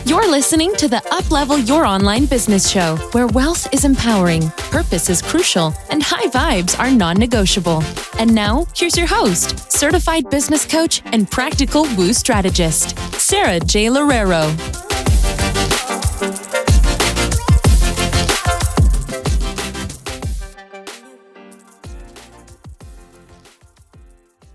You're listening to the Uplevel Your Online Business Show, where wealth is empowering, purpose is crucial, and high vibes are non-negotiable. And now, here's your host, certified business coach and practical woo strategist, Sarah J. Loureiro.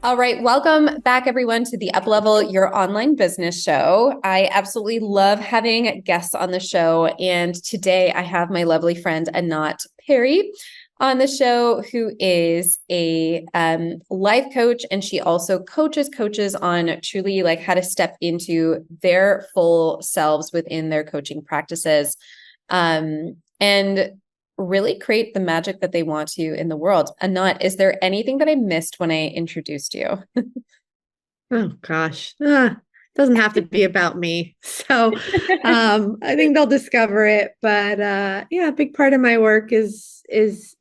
All right. Welcome back, everyone, to the Uplevel Your Online Business Show. I absolutely love having guests on the show. And today I have my lovely friend, Anat Peri, on the show, who is a life coach. And she also coaches on truly like how to step into their full selves within their coaching practices. And really create the magic that they want to in the world. Anat, is there anything that I missed when I introduced you? Oh gosh, doesn't have to be about me. So I think they'll discover it. But yeah, a big part of my work is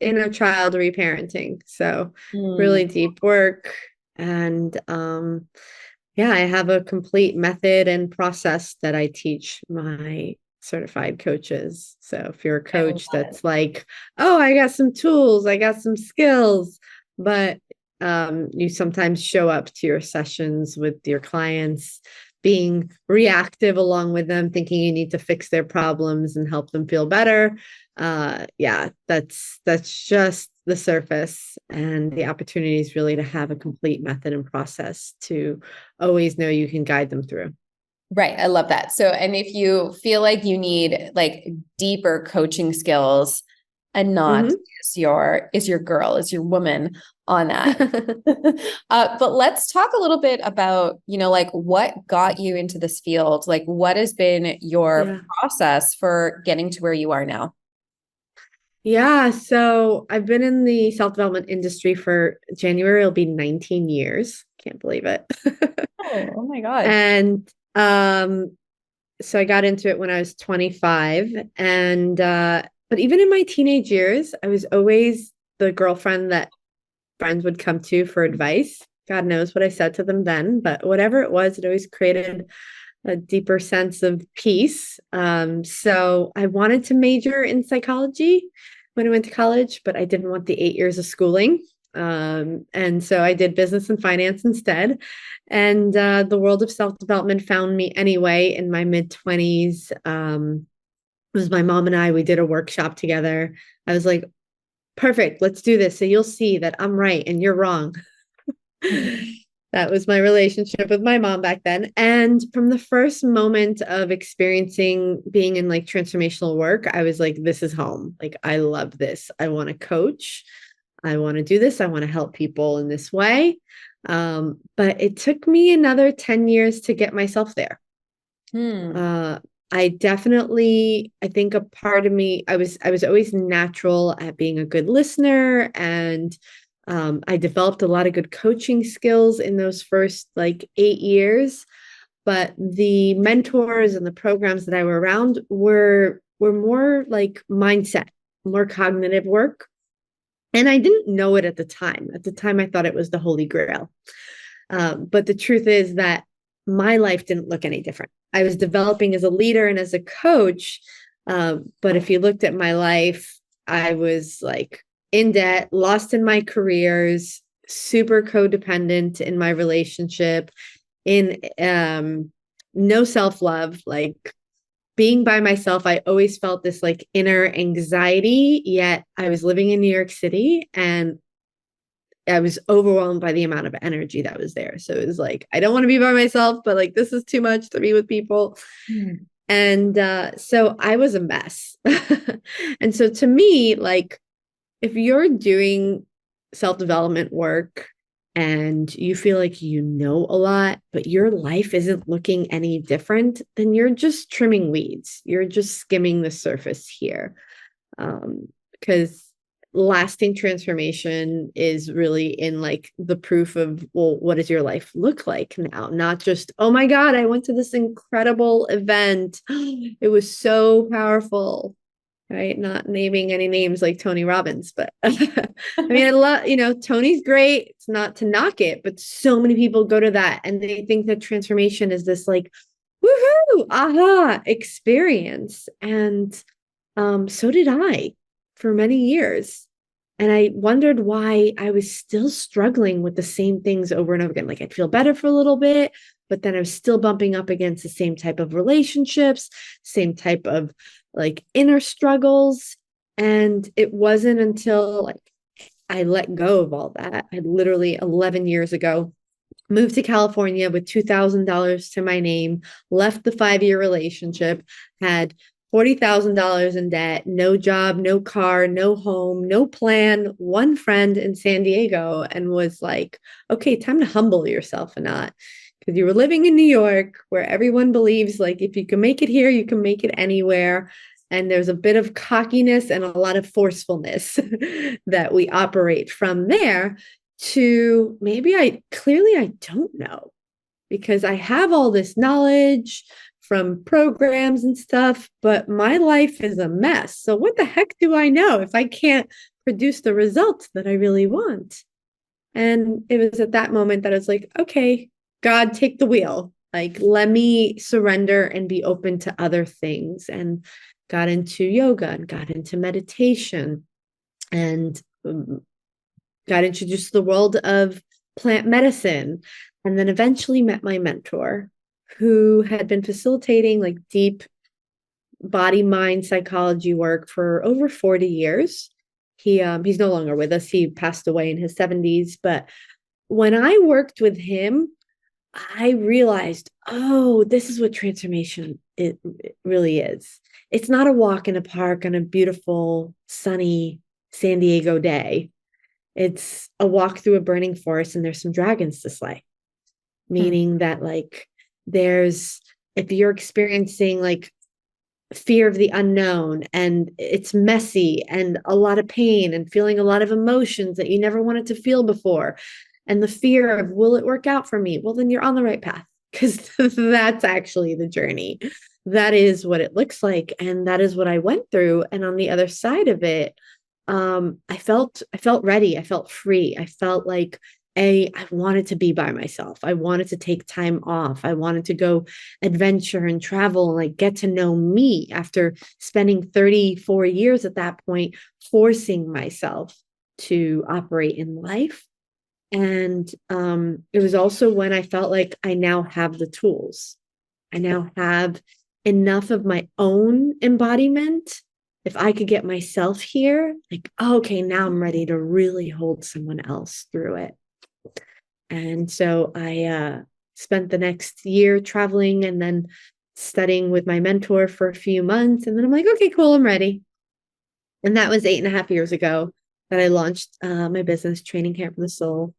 inner child reparenting. So really deep work. And yeah, I have a complete method and process that I teach my certified coaches. So if you're a coach that's like, oh, I got some tools, I got some skills, but you sometimes show up to your sessions with your clients being reactive along with them, thinking you need to fix their problems and help them feel better. Yeah, that's just the surface. And the opportunity is really to have a complete method and process to always know you can guide them through. Right. I love that. So, and if you feel like you need like deeper coaching skills, Anat is your girl, is your woman on that. But let's talk a little bit about, like what got you into this field? Like what has been your process for getting to where you are now? Yeah. So I've been in the self-development industry for January. It'll be 19 years. Can't believe it. Oh my God. And so I got into it when I was 25 and but even in my teenage years, I was always the girlfriend that friends would come to for advice. God knows what I said to them then, but whatever it was, it always created a deeper sense of peace. So I wanted to major in psychology when I went to college, but I didn't want the 8 years of schooling. And so I did business and finance instead. And the world of self-development found me anyway in my mid-20s. It was my mom and I, we did a workshop together. I was like, perfect, let's do this. So you'll see that I'm right and you're wrong. That was my relationship with my mom back then. And from the first moment of experiencing being in like transformational work, I was like, this is home. Like, I love this. I want to coach. I want to do this. I want to help people in this way. But it took me another 10 years to get myself there. I think a part of me, I was always natural at being a good listener. And I developed a lot of good coaching skills in those first like 8 years. But the mentors and the programs that I were around were more like mindset, more cognitive work. And I didn't know it at the time. At the time, I thought it was the Holy Grail. But the truth is that my life didn't look any different. I was developing as a leader and as a coach. But if you looked at my life, I was like in debt, lost in my careers, super codependent in my relationship, in no self-love, like being by myself. I always felt this like inner anxiety, yet I was living in New York City and I was overwhelmed by the amount of energy that was there. So it was like, I don't want to be by myself, but like, this is too much to be with people. And so I was a mess. And so to me, like, if you're doing self-development work and you feel like you know a lot, but your life isn't looking any different, then you're just trimming weeds. You're just skimming the surface here. Because lasting transformation is really in like the proof of, well, what does your life look like now? Not just, oh my God, I went to this incredible event. It was so powerful. Right? Not naming any names like Tony Robbins, but I mean, I love, Tony's great. It's not to knock it, but so many people go to that and they think that transformation is this like, woo, woohoo, aha experience. And so did I for many years. And I wondered why I was still struggling with the same things over and over again. Like I'd feel better for a little bit, but then I was still bumping up against the same type of relationships, same type of like inner struggles. And it wasn't until like I let go of all that. I literally 11 years ago moved to California with $2,000 to my name, left the 5-year relationship, had $40,000 in debt, no job, no car, no home, no plan, one friend in San Diego, and was like, okay, time to humble yourself, Anat. Because you were living in New York where everyone believes like if you can make it here, you can make it anywhere. And there's a bit of cockiness and a lot of forcefulness that we operate from there to maybe I don't know because I have all this knowledge from programs and stuff, but my life is a mess. So what the heck do I know if I can't produce the results that I really want? And it was at that moment that I was like, okay, God, take the wheel. Like, let me surrender and be open to other things. And got into yoga and got into meditation and got introduced to the world of plant medicine. And then eventually met my mentor who had been facilitating like deep body mind psychology work for over 40 years. He's no longer with us. He passed away in his 70s. But when I worked with him, I realized, oh, this is what transformation it really is. It's not a walk in a park on a beautiful, sunny San Diego day. It's a walk through a burning forest and there's some dragons to slay. Meaning that like if you're experiencing like fear of the unknown and it's messy and a lot of pain and feeling a lot of emotions that you never wanted to feel before, and the fear of, will it work out for me? Well, then you're on the right path because that's actually the journey. That is what it looks like. And that is what I went through. And on the other side of it, I felt ready. I felt free. I felt like I wanted to be by myself. I wanted to take time off. I wanted to go adventure and travel and like get to know me after spending 34 years at that point, forcing myself to operate in life. And it was also when I felt like I now have the tools. I now have enough of my own embodiment. If I could get myself here, like, oh, okay, now I'm ready to really hold someone else through it. And so I spent the next year traveling and then studying with my mentor for a few months. And then I'm like, okay, cool, I'm ready. And that was 8.5 years ago that I launched my business, Training Camp for the Soul,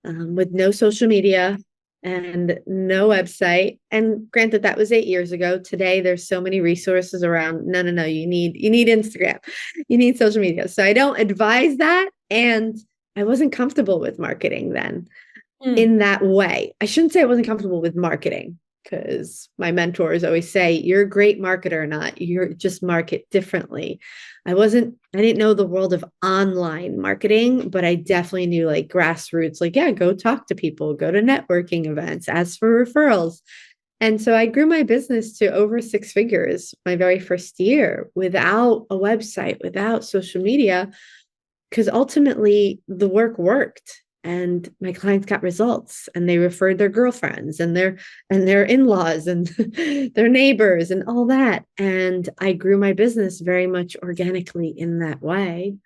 with no social media and no website. And granted, that was 8 years ago. Today, there's so many resources around. No, you need Instagram, you need social media. So I don't advise that. And I wasn't comfortable with marketing then in that way. I shouldn't say I wasn't comfortable with marketing because my mentors always say, you're a great marketer or not, you're just market differently. I didn't know the world of online marketing, but I definitely knew like grassroots, like, yeah, go talk to people, go to networking events, ask for referrals. And so I grew my business to over 6 figures my very first year without a website, without social media, because ultimately the work worked. And my clients got results and they referred their girlfriends and their in-laws and their neighbors and all that. And I grew my business very much organically in that way.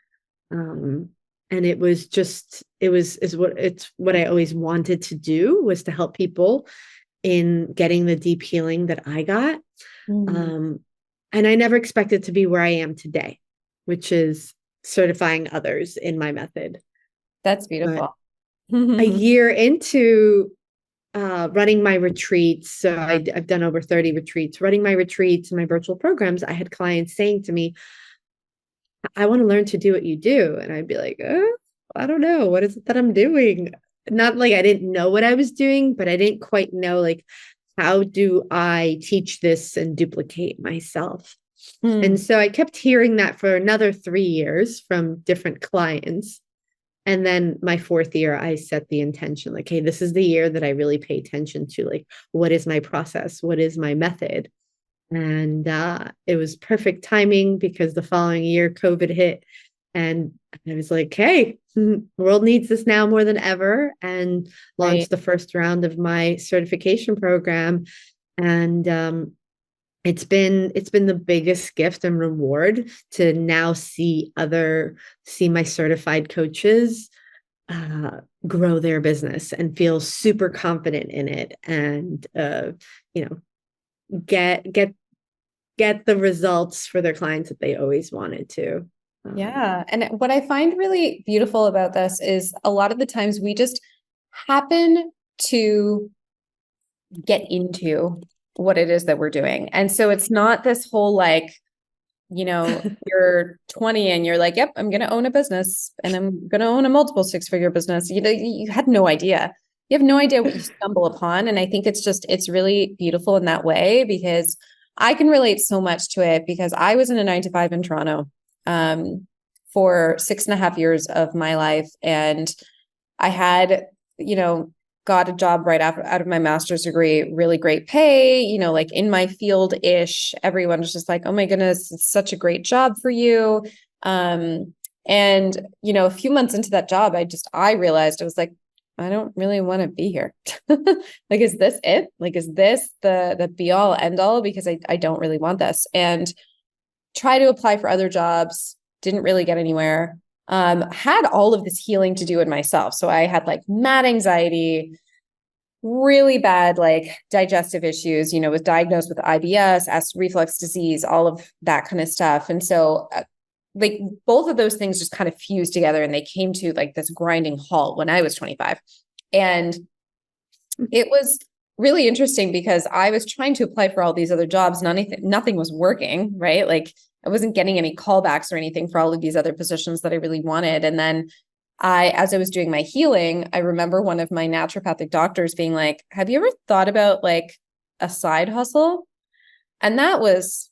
And it was what I always wanted to do, was to help people in getting the deep healing that I got. And I never expected to be where I am today, which is certifying others in my method. That's beautiful. A year into running my retreats, so I've done over 30 retreats, running my retreats and my virtual programs, I had clients saying to me, I want to learn to do what you do. And I'd be like, I don't know. What is it that I'm doing? Not like I didn't know what I was doing, but I didn't quite know, like, how do I teach this and duplicate myself? And so I kept hearing that for another 3 years from different clients. And then my fourth year, I set the intention like, hey, this is the year that I really pay attention to, like, what is my process? What is my method? And it was perfect timing because the following year, COVID hit. And I was like, hey, the world needs this now more than ever. And launched the first round of my certification program. And it's been the biggest gift and reward to now see my certified coaches grow their business and feel super confident in it, and you know, get the results for their clients that they always wanted to. Yeah. And what I find really beautiful about this is a lot of the times we just happen to get into what it is that we're doing. And so it's not this whole like, you're 20 and you're like, yep, I'm going to own a business and I'm going to own a multiple six-figure business. You had no idea. You have no idea what you stumble upon. And I think it's really beautiful in that way, because I can relate so much to it, because I was in a 9-to-5 in Toronto for 6.5 years of my life. And I had, got a job right out of my master's degree, really great pay, like in my field-ish. Everyone was just like, oh my goodness, it's such a great job for you. And, a few months into that job, I realized, I was like, I don't really want to be here. Like, is this it? Like, is this the be all end all? Because I don't really want this. And try to apply for other jobs, didn't really get anywhere. Had all of this healing to do in myself. So I had like mad anxiety, really bad like digestive issues, was diagnosed with IBS, acid reflux disease, all of that kind of stuff. And so like both of those things just kind of fused together, and they came to like this grinding halt when I was 25. And it was really interesting because I was trying to apply for all these other jobs. Nothing was working, right? Like I wasn't getting any callbacks or anything for all of these other positions that I really wanted. And then as I was doing my healing, I remember one of my naturopathic doctors being like, have you ever thought about like a side hustle? And that was,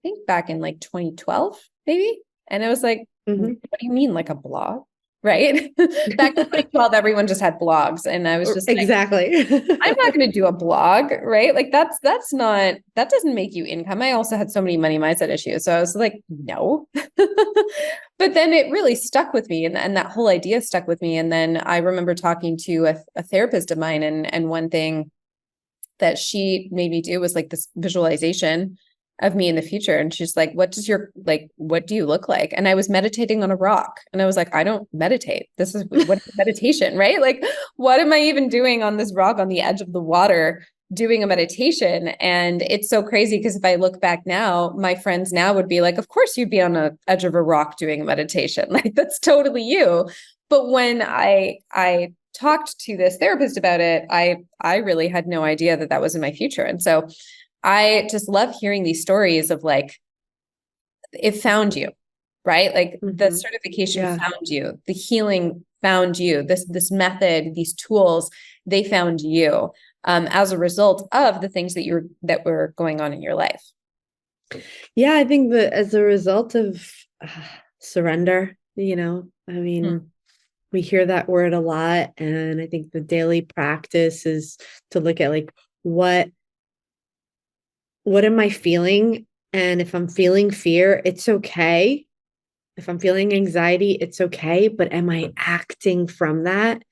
I think, back in like 2012, maybe. And I was like, what do you mean, like a blog? Right? Back in 2012, everyone just had blogs. And I was just exactly. I'm not going to do a blog, right? Like that doesn't make you income. I also had so many money mindset issues. So I was like, no. But then it really stuck with me, and that whole idea stuck with me. And then I remember talking to a therapist of mine, and one thing that she made me do was like this visualization of me in the future. And she's like, what do you look like? And I was meditating on a rock. And I was like, I don't meditate. This is what meditation, right? Like, what am I even doing on this rock on the edge of the water doing a meditation? And it's so crazy, because if I look back now, my friends now would be like, of course you'd be on the edge of a rock doing a meditation. Like, that's totally you. But when I talked to this therapist about it, I really had no idea that was in my future. And so I just love hearing these stories of like, it found you, right? Like the certification found you, the healing found you, this method, these tools, they found you as a result of the things that were going on in your life. Yeah, I think that as a result of surrender, I mean, we hear that word a lot. And I think the daily practice is to look at like, what am I feeling? And if I'm feeling fear, it's okay. If I'm feeling anxiety, it's okay. But am I acting from that?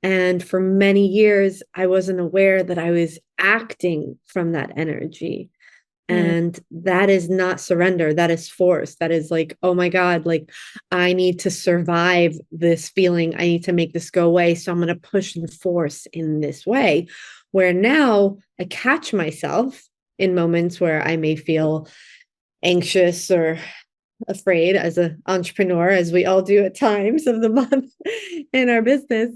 And for many years, I wasn't aware that I was acting from that energy. And that is not surrender. That is force. That is like, oh my God, like I need to survive this feeling. I need to make this go away. So I'm going to push and force in this way, where now I catch myself in moments where I may feel anxious or afraid as an entrepreneur, as we all do at times of the month in our business.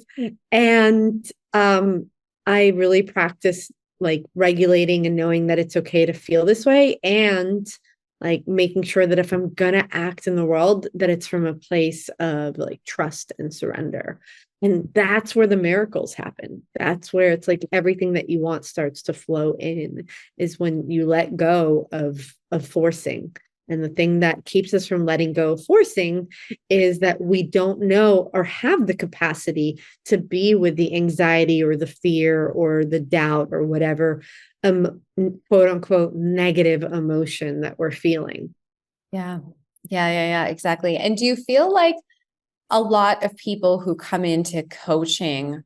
And I really practice like regulating and knowing that it's okay to feel this way, and like making sure that if I'm gonna act in the world, that it's from a place of like trust and surrender. And that's where the miracles happen. That's where it's like everything that you want starts to flow in, is when you let go of forcing And the thing that keeps us from letting go of forcing is that we don't know or have the capacity to be with the anxiety or the fear or the doubt or whatever quote unquote negative emotion that we're feeling. Yeah, exactly. And do you feel like a lot of people who come into coaching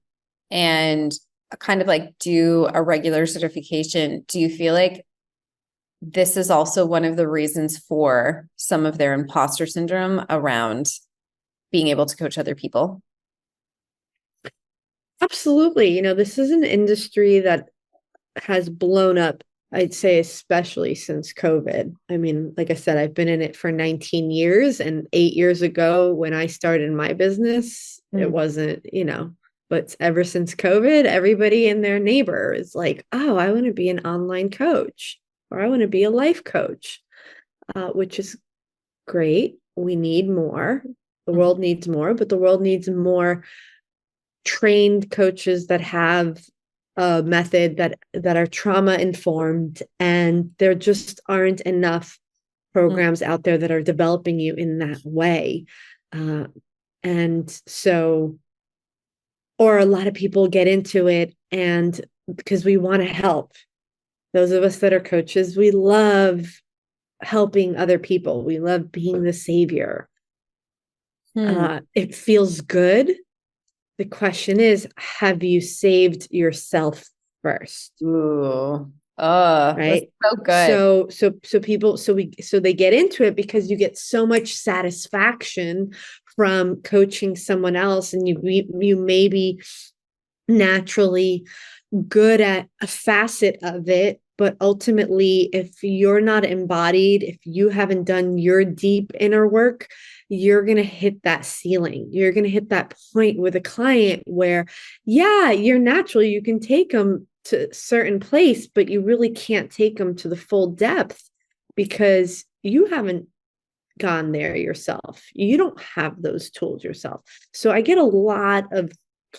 and kind of like do a regular certification, do you feel like this is also one of the reasons for some of their imposter syndrome around being able to coach other people? Absolutely. This is an industry that has blown up, I'd say, especially since COVID. I mean, like I said, I've been in it for 19 years, and 8 years ago when I started my business, it wasn't, but ever since COVID, everybody and their neighbor is like, oh, I want to be an online coach, or I want to be a life coach, which is great. We need more. The world needs more, but the world needs more trained coaches that have a method that are trauma informed, and there just aren't enough programs out there that are developing you in that way. And so, or a lot of people get into it and because we want to help. Those of us that are coaches, we love helping other people. We love being the savior. It feels good. The question is, have you saved yourself first? Ooh. Right. So good. So they get into it because you get so much satisfaction from coaching someone else, and you may be naturally good at a facet of it, but ultimately, if you're not embodied, if you haven't done your deep inner work, you're going to hit that ceiling. You're going to hit that point with a client where, yeah, you're natural. You can take them to a certain place, but you really can't take them to the full depth because you haven't gone there yourself. You don't have those tools yourself. So I get a lot of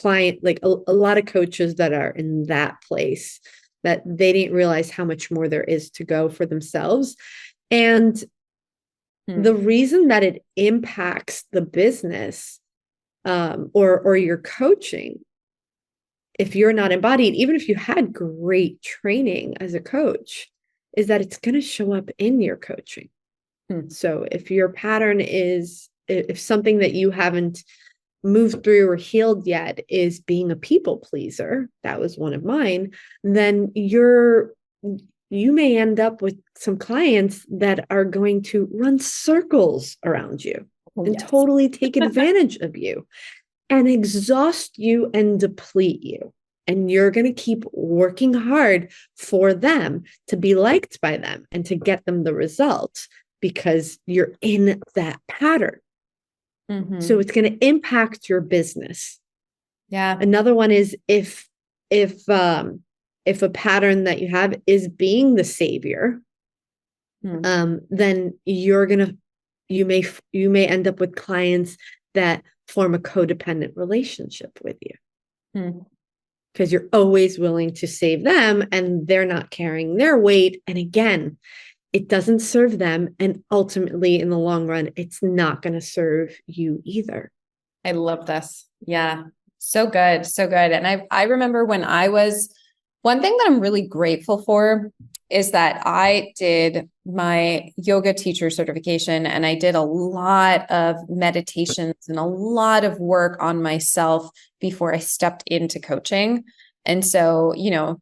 like a lot of coaches that are in that place that they didn't realize how much more there is to go for themselves. And the reason that it impacts the business or your coaching, if you're not embodied, even if you had great training as a coach, is that it's going to show up in your coaching. So if your pattern is, if something that you haven't moved through or healed yet is being a people pleaser, that was one of mine, then you may end up with some clients that are going to run circles around you and totally take advantage of you and exhaust you and deplete you. And you're going to keep working hard for them to be liked by them and to get them the results because you're in that pattern. So it's going to impact your business. Yeah. Another one is if a pattern that you have is being the savior, then you may end up with clients that form a codependent relationship with you because you're always willing to save them and they're not carrying their weight. And again, it doesn't serve them. And ultimately, in the long run, it's not going to serve you either. I love this. Yeah. So good. So good. And I remember when one thing that I'm really grateful for is that I did my yoga teacher certification and I did a lot of meditations and a lot of work on myself before I stepped into coaching. And so,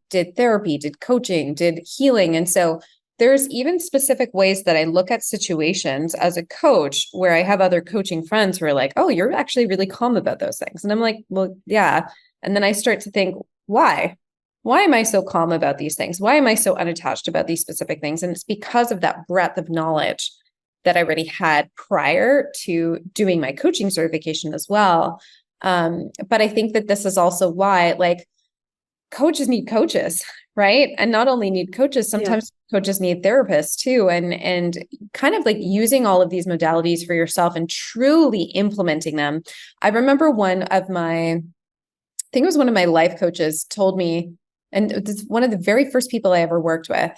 did therapy, did coaching, did healing. And so there's even specific ways that I look at situations as a coach where I have other coaching friends who are like, oh, you're actually really calm about those things. And I'm like, well, yeah. And then I start to think, why? Why am I so calm about these things? Why am I so unattached about these specific things? And it's because of that breadth of knowledge that I already had prior to doing my coaching certification as well. But I think that this is also why, like, coaches need coaches, right? And not only need coaches, sometimes coaches need therapists too. And kind of like using all of these modalities for yourself and truly implementing them. I remember I think it was one of my life coaches told me, and it's one of the very first people I ever worked with.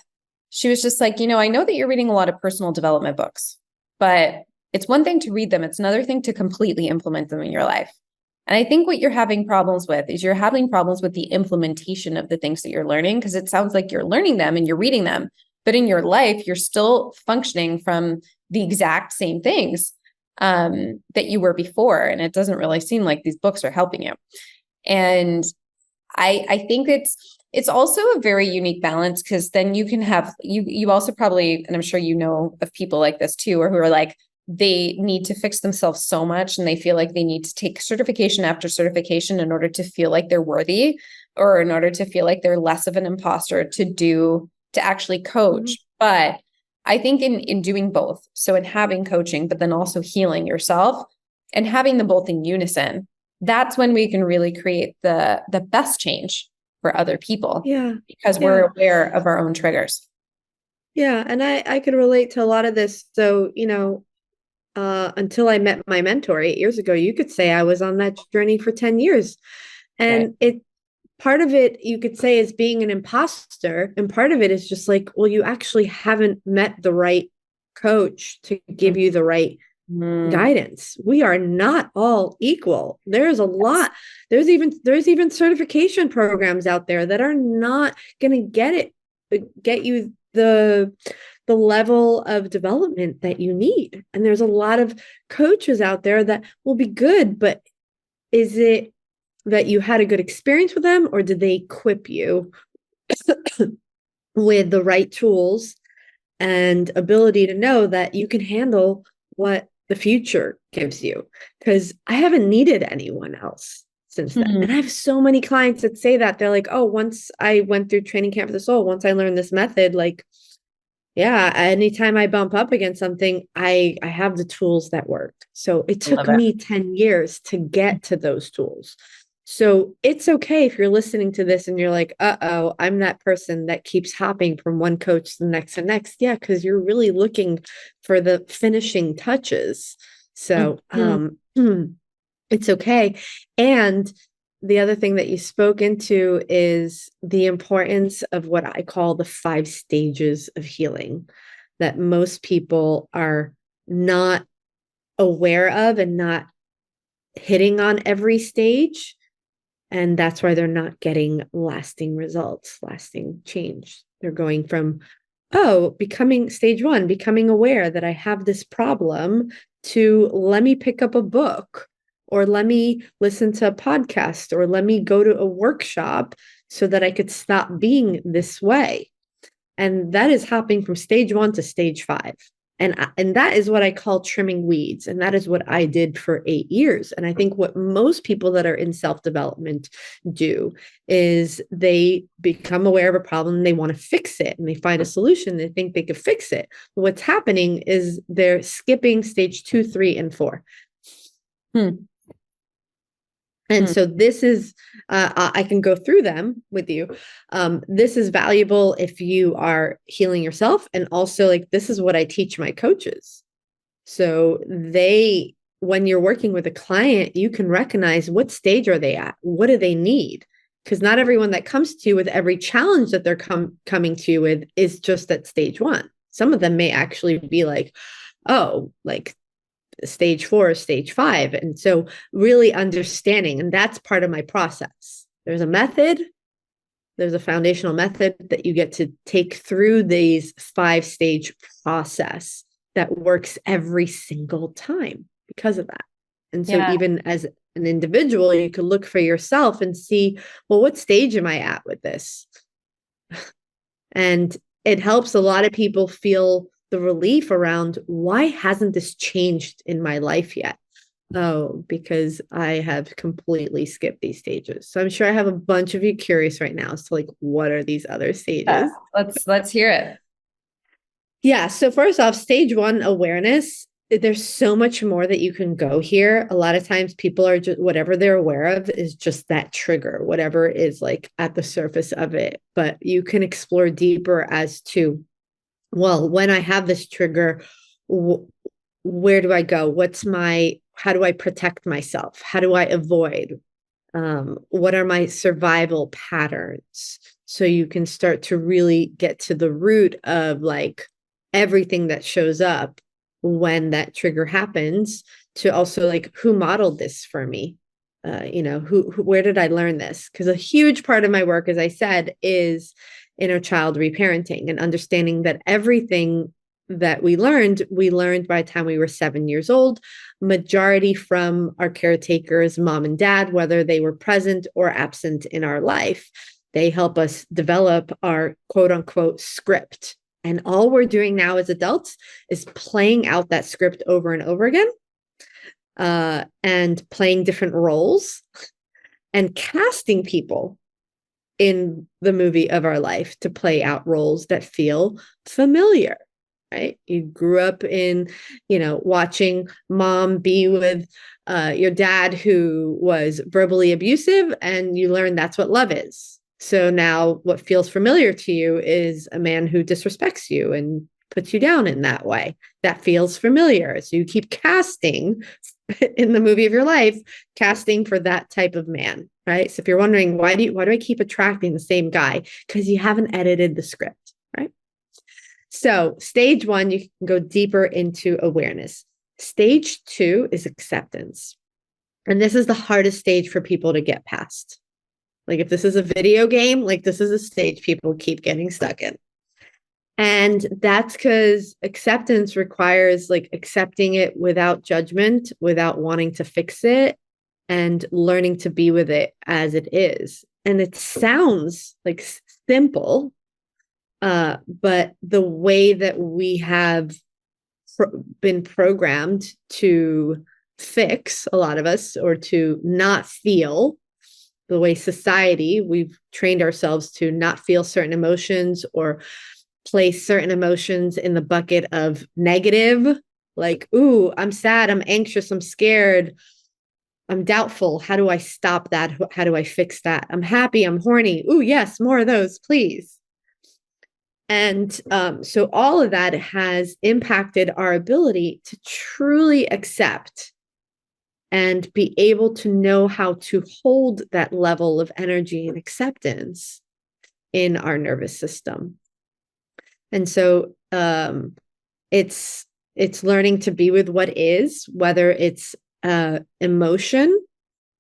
she was just like, I know that you're reading a lot of personal development books, but it's one thing to read them. It's another thing to completely implement them in your life. And I think what you're having problems with is you're having problems with the implementation of the things that you're learning, because it sounds like you're learning them and you're reading them, but in your life, you're still functioning from the exact same things that you were before. And it doesn't really seem like these books are helping you. And I think it's also a very unique balance, because then you can have, you also probably, and I'm sure you know of people like this too, or who are like, they need to fix themselves so much and they feel like they need to take certification after certification in order to feel like they're worthy, or in order to feel like they're less of an imposter to actually coach. But I think in doing both, so in having coaching, but then also healing yourself and having them both in unison, that's when we can really create the best change for other people. Yeah. Because we're aware of our own triggers. Yeah. And I could relate to a lot of this. So, until I met my mentor 8 years ago, you could say I was on that journey for 10 years. And part of it, you could say, is being an imposter. And part of it is just like, well, you actually haven't met the right coach to give you the right guidance. We are not all equal. There's a lot. There's even certification programs out there that are not going to get you the level of development that you need. And there's a lot of coaches out there that will be good, but is it that you had a good experience with them, or did they equip you with the right tools and ability to know that you can handle what the future gives you? Because I haven't needed anyone else since then. And I have so many clients that say that. They're like, oh, once I went through training camp for the soul, once I learned this method, like, yeah, anytime I bump up against something, I have the tools that work. So it took me 10 years to get to those tools. So it's okay if you're listening to this and you're like, uh-oh, I'm that person that keeps hopping from one coach to the next and next. Yeah, because you're really looking for the finishing touches. So it's okay. And the other thing that you spoke into is the importance of what I call the 5 stages of healing that most people are not aware of and not hitting on every stage. And that's why they're not getting lasting results, lasting change. They're going from, becoming stage 1, becoming aware that I have this problem, to let me pick up a book, or let me listen to a podcast, or let me go to a workshop so that I could stop being this way. And that is hopping from stage 1 to stage 5. And that is what I call trimming weeds. And that is what I did for 8 years. And I think what most people that are in self-development do is they become aware of a problem and they want to fix it, and they find a solution. They think they could fix it. But what's happening is they're skipping stage 2, 3, and 4. And so this is, I can go through them with you. This is valuable if you are healing yourself. And also, like, this is what I teach my coaches. So when you're working with a client, you can recognize what stage are they at? What do they need? Because not everyone that comes to you with every challenge that they're coming to you with is just at stage 1. Some of them may actually be like, oh, like stage 4, stage 5. And so really understanding, and that's part of my process. There's a method, there's a foundational method that you get to take through these 5-stage process that works every single time because of that. And so even as an individual, you could look for yourself and see, well, what stage am I at with this? And it helps a lot of people feel the relief around, why hasn't this changed in my life yet? Oh, because I have completely skipped these stages. So I'm sure I have a bunch of you curious right now as to, like, what are these other stages? Let's hear it. Yeah. So first off, stage 1, awareness. There's so much more that you can go here. A lot of times people are just, whatever they're aware of is just that trigger, whatever is like at the surface of it. But you can explore deeper as to, well, when I have this trigger, where do I go? How do I protect myself? How do I avoid? What are my survival patterns? so you can start to really get to the root of like everything that shows up when that trigger happens, to also like, who modeled this for me? Where did I learn this? Because a huge part of my work, as I said, is inner child reparenting and understanding that everything that we learned by the time we were 7 years old, majority from our caretakers, mom and dad, whether they were present or absent in our life. They help us develop our quote unquote script. And all we're doing now as adults is playing out that script over and over again, and playing different roles and casting people in the movie of our life to play out roles that feel familiar, right? You grew up in, watching mom be with your dad who was verbally abusive, and you learn that's what love is. So now what feels familiar to you is a man who disrespects you and puts you down in that way. That feels familiar. So you keep casting in the movie of your life, casting for that type of man, right? So if you're wondering, why do I keep attracting the same guy? Because you haven't edited the script, right? So stage 1, you can go deeper into awareness. Stage 2 is acceptance. And this is the hardest stage for people to get past. Like if this is a video game, like this is a stage people keep getting stuck in. And that's because acceptance requires like accepting it without judgment, without wanting to fix it, and learning to be with it as it is. And it sounds like simple, but the way that we have been programmed to fix, a lot of us, or to not feel, the way society, we've trained ourselves to not feel certain emotions or place certain emotions in the bucket of negative, like, ooh, I'm sad, I'm anxious, I'm scared, I'm doubtful. How do I stop that? How do I fix that? I'm happy, I'm horny. Ooh, yes, more of those, please. And so all of that has impacted our ability to truly accept and be able to know how to hold that level of energy and acceptance in our nervous system. And so it's learning to be with what is, whether it's emotion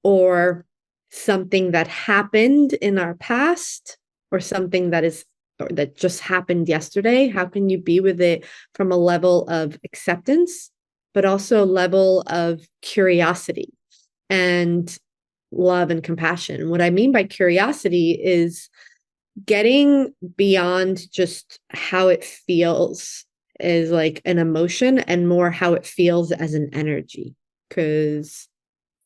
or something that happened in our past or something that just happened yesterday. How can you be with it from a level of acceptance, but also a level of curiosity and love and compassion? What I mean by curiosity is getting beyond just how it feels as like an emotion and more how it feels as an energy, because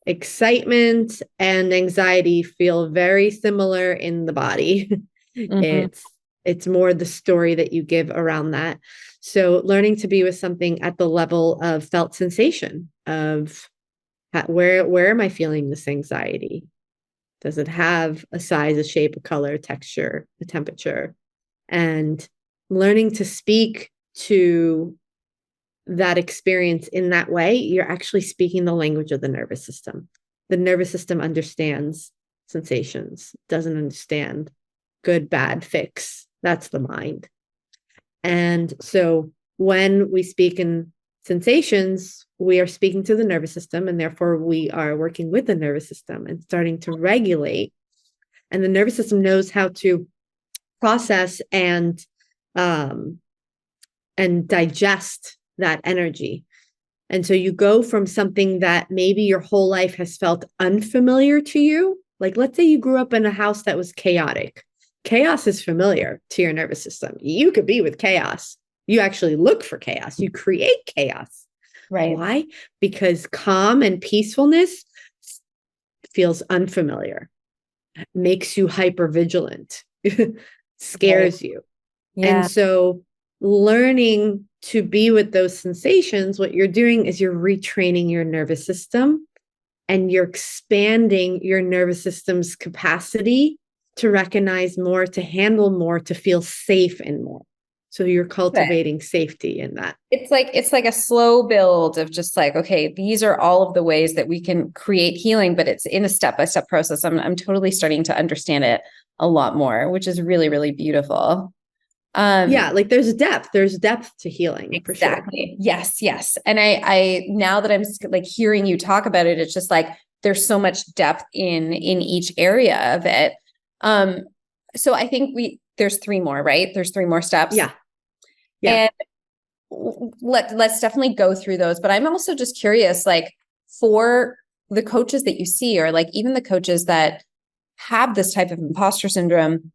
excitement and anxiety feel very similar in the body. Mm-hmm. It's more the story that you give around that. So learning to be with something at the level of felt sensation of where am I feeling this anxiety? Does it have a size, a shape, a color, a texture, a temperature? And learning to speak to that experience in that way, you're actually speaking the language of the nervous system. The nervous system understands sensations, doesn't understand good, bad, fix. That's the mind. And so when we speak in sensations, we are speaking to the nervous system, and therefore we are working with the nervous system and starting to regulate. And the nervous system knows how to process and digest that energy. And so you go from something that maybe your whole life has felt unfamiliar to you. Like, let's say you grew up in a house that was chaotic. Chaos is familiar to your nervous system. You could be with chaos. You actually look for chaos. You create chaos. Right. Why? Because calm and peacefulness feels unfamiliar, makes you hypervigilant, scares you. Yeah. And so learning to be with those sensations, what you're doing is you're retraining your nervous system, and you're expanding your nervous system's capacity to recognize more, to handle more, to feel safe in more. So you're cultivating safety in that. It's like a slow build of just like, okay, these are all of the ways that we can create healing, but it's in a step-by-step process. I'm totally starting to understand it a lot more, which is really, really beautiful. Yeah, like there's depth to healing for sure. Exactly. Yes, yes. And I now that I'm like hearing you talk about it, it's just like there's so much depth in each area of it. So I think there's three more, right? There's three more steps. Yeah. And let's definitely go through those. But I'm also just curious, like for the coaches that you see, or like even the coaches that have this type of imposter syndrome,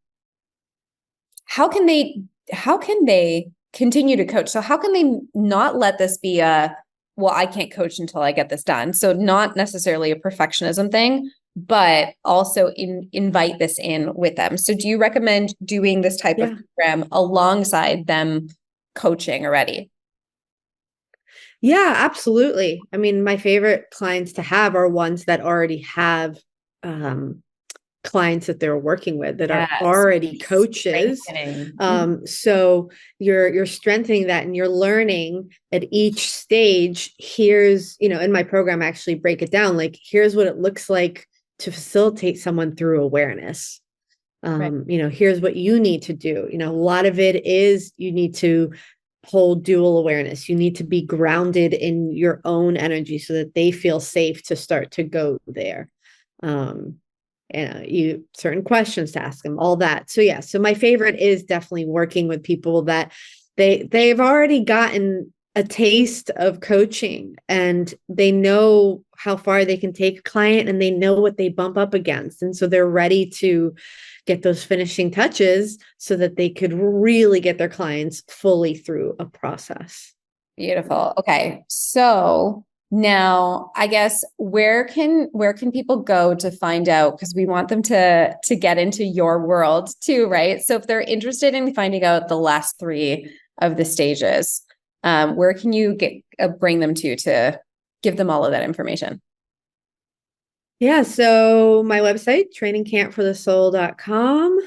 how can they continue to coach? So how can they not let this be well, I can't coach until I get this done. So not necessarily a perfectionism thing, but also invite this in with them. So do you recommend doing this type of program alongside them coaching already? Yeah, absolutely. I mean, my favorite clients to have are ones that already have clients that they're working with that are already coaches. So you're strengthening that, and you're learning at each stage. Here's, in my program, I actually break it down. Like, here's what it looks like to facilitate someone through awareness. Here's what you need to do. A lot of it is you need to hold dual awareness. You need to be grounded in your own energy so that they feel safe to start to go there. You certain questions to ask them, all that. So yeah, so my favorite is definitely working with people that they've already gotten a taste of coaching, and they know how far they can take a client, and they know what they bump up against. And so they're ready to get those finishing touches so that they could really get their clients fully through a process. Beautiful. Okay. So now I guess where can people go to find out? Because we want them to get into your world too, right? So if they're interested in finding out the last three of the stages, where can you bring them to give them all of that information? Yeah, so my website, trainingcampforthesoul.com.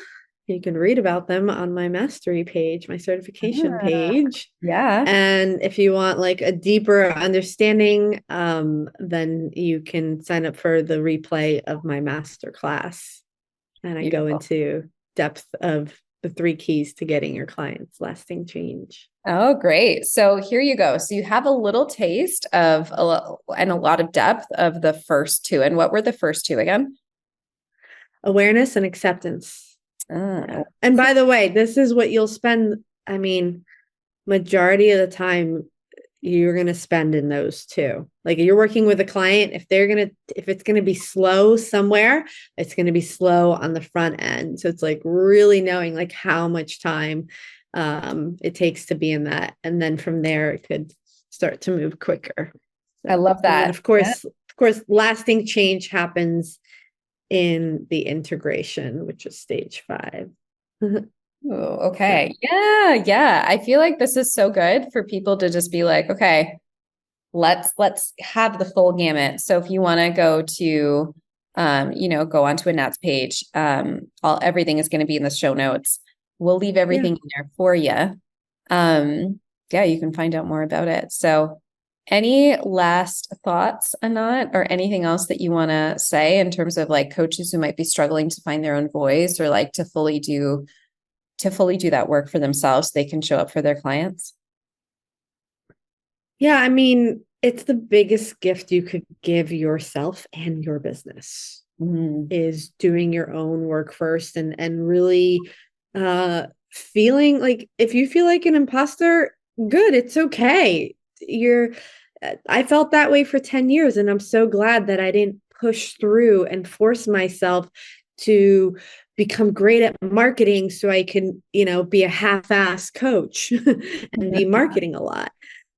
You can read about them on my mastery page, my certification page. Yeah. And if you want like a deeper understanding, then you can sign up for the replay of my master class. And I go into depth of the 3 keys to getting your clients lasting change. Oh, great. So here you go. So you have a little taste of and a lot of depth of the first 2. And what were the first 2 again? Awareness and acceptance. And by the way, this is what you'll spend. I mean, majority of the time you're going to spend in those 2. Like, you're working with a client, if it's going to be slow somewhere, it's going to be slow on the front end. So it's like really knowing like how much time it takes to be in that. And then from there, it could start to move quicker. I love that. And of course, lasting change happens in the integration, which is stage 5. Oh, okay. Yeah. Yeah. I feel like this is so good for people to just be like, okay, let's have the full gamut. So if you want to go to, go onto Anat's page, everything is going to be in the show notes. We'll leave everything in there for you. You can find out more about it. So any last thoughts, Anat, or anything else that you want to say in terms of like coaches who might be struggling to find their own voice, or like to fully do that work for themselves so they can show up for their clients? Yeah, I mean, it's the biggest gift you could give yourself and your business is doing your own work first, and really feeling like, if you feel like an imposter, good, it's okay. I felt that way for 10 years, and I'm so glad that I didn't push through and force myself to become great at marketing so I can, be a half-ass coach and be marketing a lot,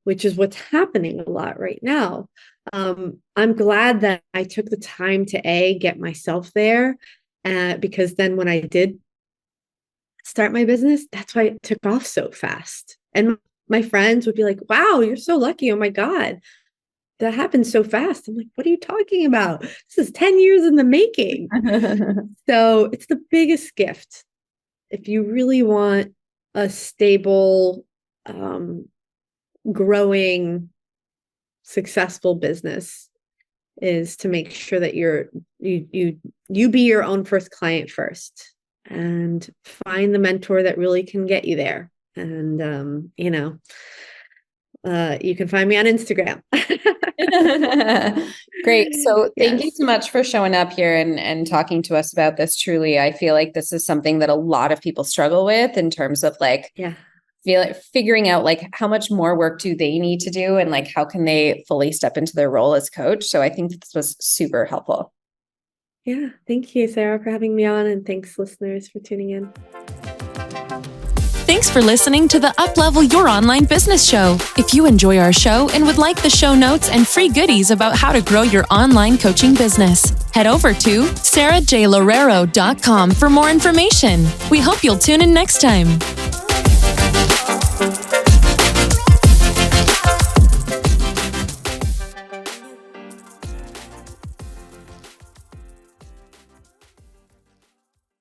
which is what's happening a lot right now. I'm glad that I took the time to get myself there, because then when I did start my business, that's why it took off so fast. And my friends would be like, wow, you're so lucky. Oh my God, that happened so fast. I'm like, what are you talking about? This is 10 years in the making. So it's the biggest gift. If you really want a stable, growing, successful business, is to make sure that you be your own first client first. and find the mentor that really can get you there. And, you can find me on Instagram. Great. So thank you Yes. so much for showing up here and talking to us about this. Truly, I feel like this is something that a lot of people struggle with in terms of like figuring out like how much more work do they need to do and like how can they fully step into their role as coach. So I think this was super helpful. Yeah. Thank you, Sarah, for having me on. And thanks, listeners, for tuning in. Thanks for listening to the Uplevel Your Online Business Show. If you enjoy our show and would like the show notes and free goodies about how to grow your online coaching business, head over to sarahjlorero.com for more information. We hope you'll tune in next time.